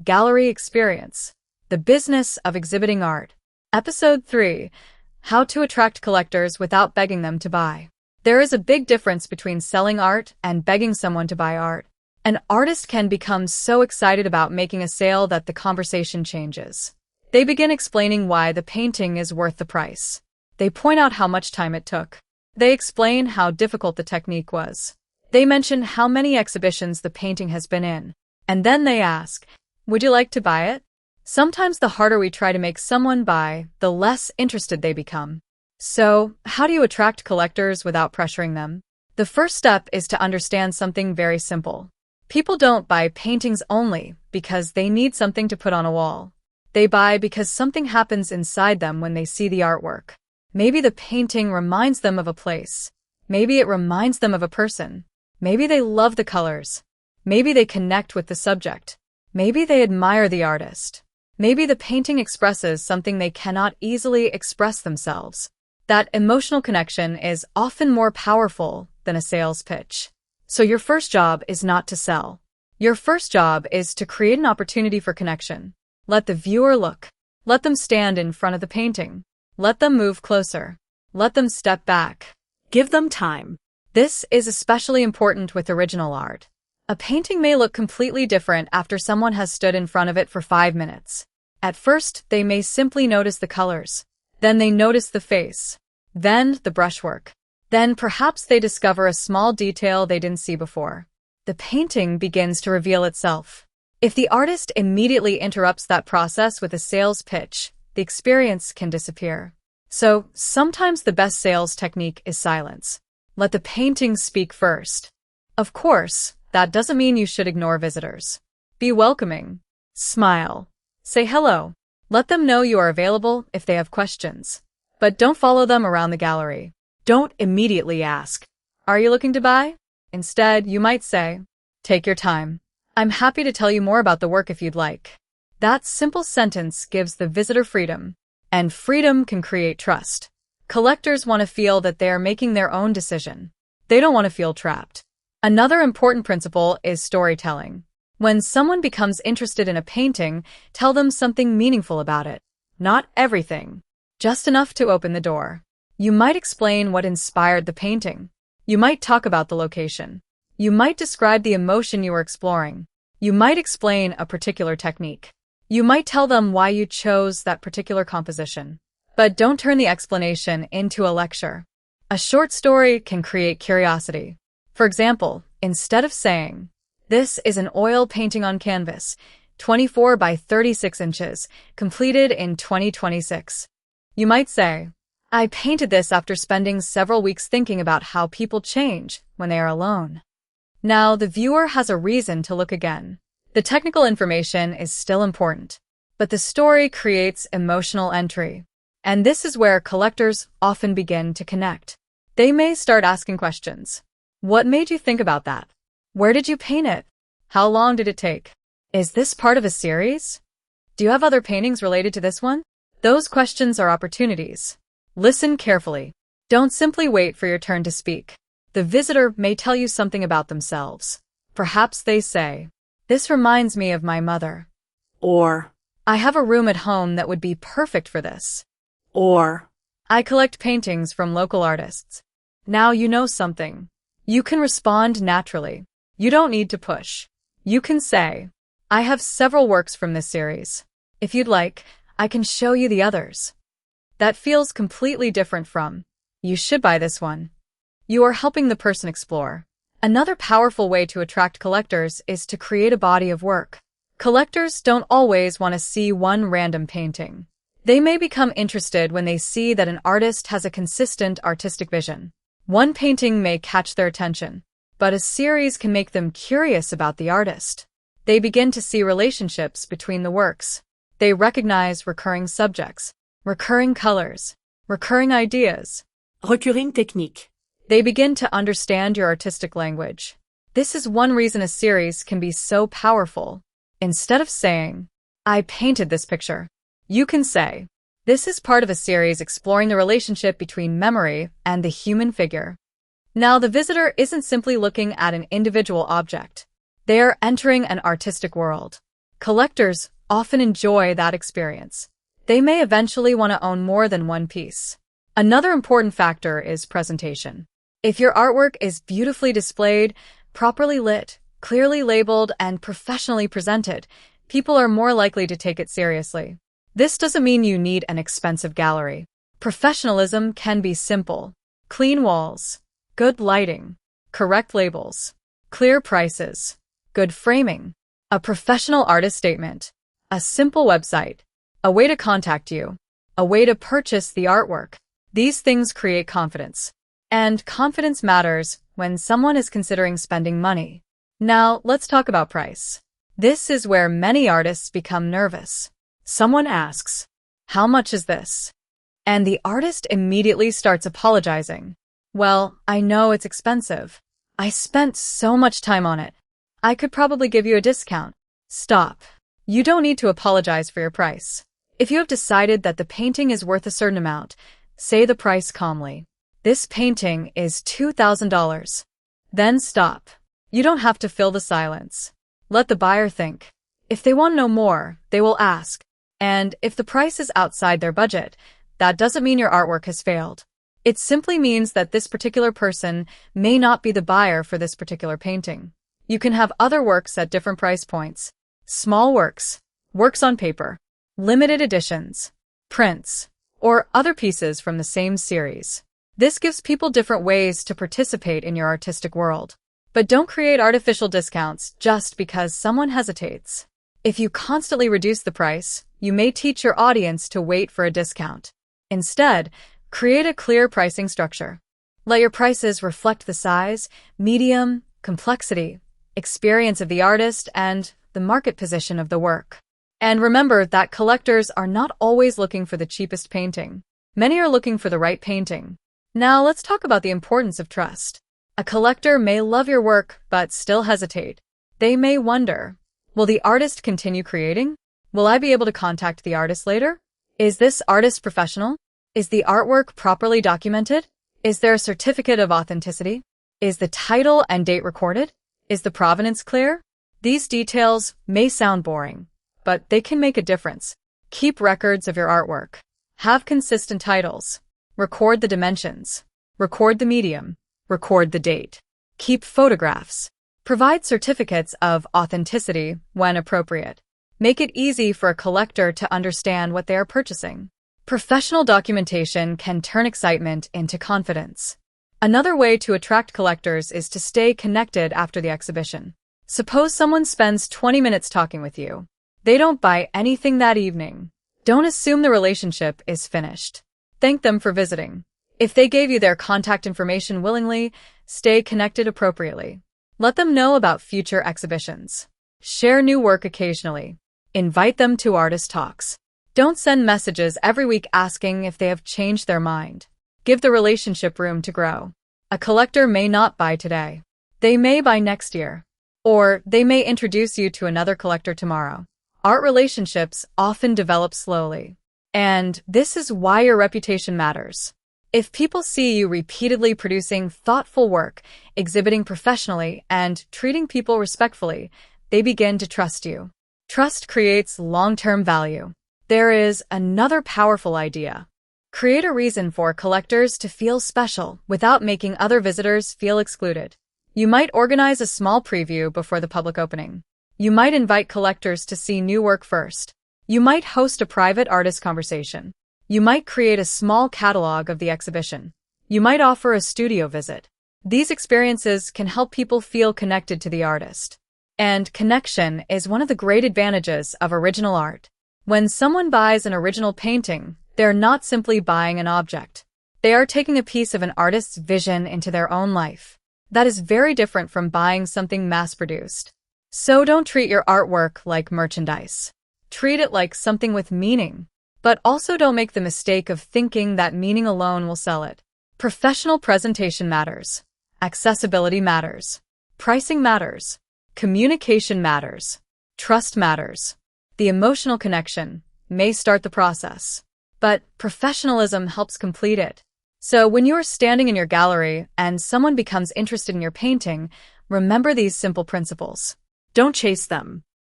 Gallery Experience, The Business of Exhibiting Art. Episode 3, How to Attract Collectors Without Begging Them to Buy. There is a big difference between selling art and begging someone to buy art. An artist can become so excited about making a sale that the conversation changes. They begin explaining why the painting is worth the price. They point out how much time it took. They explain how difficult the technique was. They mention how many exhibitions the painting has been in. And then they ask, would you like to buy it? Sometimes the harder we try to make someone buy, the less interested they become. So, how do you attract collectors without pressuring them? The first step is to understand something very simple. People don't buy paintings only because they need something to put on a wall. They buy because something happens inside them when they see the artwork. Maybe the painting reminds them of a place. Maybe it reminds them of a person. Maybe they love the colors. Maybe they connect with the subject. Maybe they admire the artist. Maybe the painting expresses something they cannot easily express themselves. That emotional connection is often more powerful than a sales pitch. So your first job is not to sell. Your first job is to create an opportunity for connection. Let the viewer look. Let them stand in front of the painting. Let them move closer. Let them step back. Give them time. This is especially important with original art. A painting may look completely different after someone has stood in front of it for 5 minutes. At first, they may simply notice the colors. Then they notice the face. Then the brushwork. Then perhaps they discover a small detail they didn't see before. The painting begins to reveal itself. If the artist immediately interrupts that process with a sales pitch, the experience can disappear. So, sometimes the best sales technique is silence. Let the painting speak first. Of course, that doesn't mean you should ignore visitors. Be welcoming. Smile. Say hello. Let them know you are available if they have questions. But don't follow them around the gallery. Don't immediately ask, are you looking to buy? Instead, you might say, take your time. I'm happy to tell you more about the work if you'd like. That simple sentence gives the visitor freedom. And freedom can create trust. Collectors want to feel that they are making their own decision. They don't want to feel trapped. Another important principle is storytelling. When someone becomes interested in a painting, tell them something meaningful about it. Not everything. Just enough to open the door. You might explain what inspired the painting. You might talk about the location. You might describe the emotion you were exploring. You might explain a particular technique. You might tell them why you chose that particular composition. But don't turn the explanation into a lecture. A short story can create curiosity. For example, instead of saying, this is an oil painting on canvas, 24 by 36 inches, completed in 2026. You might say, I painted this after spending several weeks thinking about how people change when they are alone. Now the viewer has a reason to look again. The technical information is still important, but the story creates emotional entry. And this is where collectors often begin to connect. They may start asking questions. What made you think about that? Where did you paint it? How long did it take? Is this part of a series? Do you have other paintings related to this one? Those questions are opportunities. Listen carefully. Don't simply wait for your turn to speak. The visitor may tell you something about themselves. Perhaps they say, this reminds me of my mother. Or, I have a room at home that would be perfect for this. Or, I collect paintings from local artists. Now you know something. You can respond naturally. You don't need to push. You can say, I have several works from this series. If you'd like, I can show you the others. That feels completely different from, you should buy this one. You are helping the person explore. Another powerful way to attract collectors is to create a body of work. Collectors don't always want to see one random painting. They may become interested when they see that an artist has a consistent artistic vision. One painting may catch their attention, but a series can make them curious about the artist. They begin to see relationships between the works. They recognize recurring subjects, recurring colors, recurring ideas. recurring technique. They begin to understand your artistic language. This is one reason a series can be so powerful. Instead of saying, I painted this picture, you can say, this is part of a series exploring the relationship between memory and the human figure. Now the visitor isn't simply looking at an individual object. They are entering an artistic world. Collectors often enjoy that experience. They may eventually want to own more than one piece. Another important factor is presentation. If your artwork is beautifully displayed, properly lit, clearly labeled, and professionally presented, people are more likely to take it seriously. This doesn't mean you need an expensive gallery. Professionalism can be simple. Clean walls, good lighting, correct labels, clear prices, good framing, a professional artist statement, a simple website, a way to contact you, a way to purchase the artwork. These things create confidence. And confidence matters when someone is considering spending money. Now, let's talk about price. This is where many artists become nervous. Someone asks, "How much is this?" And the artist immediately starts apologizing. "Well, I know it's expensive. I spent so much time on it. I could probably give you a discount." Stop. You don't need to apologize for your price. If you have decided that the painting is worth a certain amount, say the price calmly. "This painting is $2,000. Then stop. You don't have to fill the silence. Let the buyer think. If they want to know more, they will ask. And if the price is outside their budget, that doesn't mean your artwork has failed. It simply means that this particular person may not be the buyer for this particular painting. You can have other works at different price points. Small works, works on paper, limited editions, prints, or other pieces from the same series. This gives people different ways to participate in your artistic world. But don't create artificial discounts just because someone hesitates. If you constantly reduce the price, you may teach your audience to wait for a discount. Instead, create a clear pricing structure. Let your prices reflect the size, medium, complexity, experience of the artist, and the market position of the work. And remember that collectors are not always looking for the cheapest painting. Many are looking for the right painting. Now let's talk about the importance of trust. A collector may love your work but still hesitate. They may wonder, will the artist continue creating? Will I be able to contact the artist later? Is this artist professional? Is the artwork properly documented? Is there a certificate of authenticity? Is the title and date recorded? Is the provenance clear? These details may sound boring, but they can make a difference. Keep records of your artwork. Have consistent titles. Record the dimensions. Record the medium. Record the date. Keep photographs. Provide certificates of authenticity when appropriate. Make it easy for a collector to understand what they are purchasing. Professional documentation can turn excitement into confidence. Another way to attract collectors is to stay connected after the exhibition. Suppose someone spends 20 minutes talking with you. They don't buy anything that evening. Don't assume the relationship is finished. Thank them for visiting. If they gave you their contact information willingly, stay connected appropriately. Let them know about future exhibitions. Share new work occasionally. Invite them to artist talks. Don't send messages every week asking if they have changed their mind. Give the relationship room to grow. A collector may not buy today. They may buy next year. Or they may introduce you to another collector tomorrow. Art relationships often develop slowly. And this is why your reputation matters. If people see you repeatedly producing thoughtful work, exhibiting professionally, and treating people respectfully, they begin to trust you. Trust creates long-term value. There is another powerful idea. Create a reason for collectors to feel special without making other visitors feel excluded. You might organize a small preview before the public opening. You might invite collectors to see new work first. You might host a private artist conversation. You might create a small catalog of the exhibition. You might offer a studio visit. These experiences can help people feel connected to the artist. And connection is one of the great advantages of original art. When someone buys an original painting, they're not simply buying an object. They are taking a piece of an artist's vision into their own life. That is very different from buying something mass-produced. So don't treat your artwork like merchandise. Treat it like something with meaning. But also don't make the mistake of thinking that meaning alone will sell it. Professional presentation matters. Accessibility matters. Pricing matters. Communication matters. Trust matters. The emotional connection may start the process, but professionalism helps complete it. So when you are standing in your gallery and someone becomes interested in your painting, remember these simple principles. Don't chase them.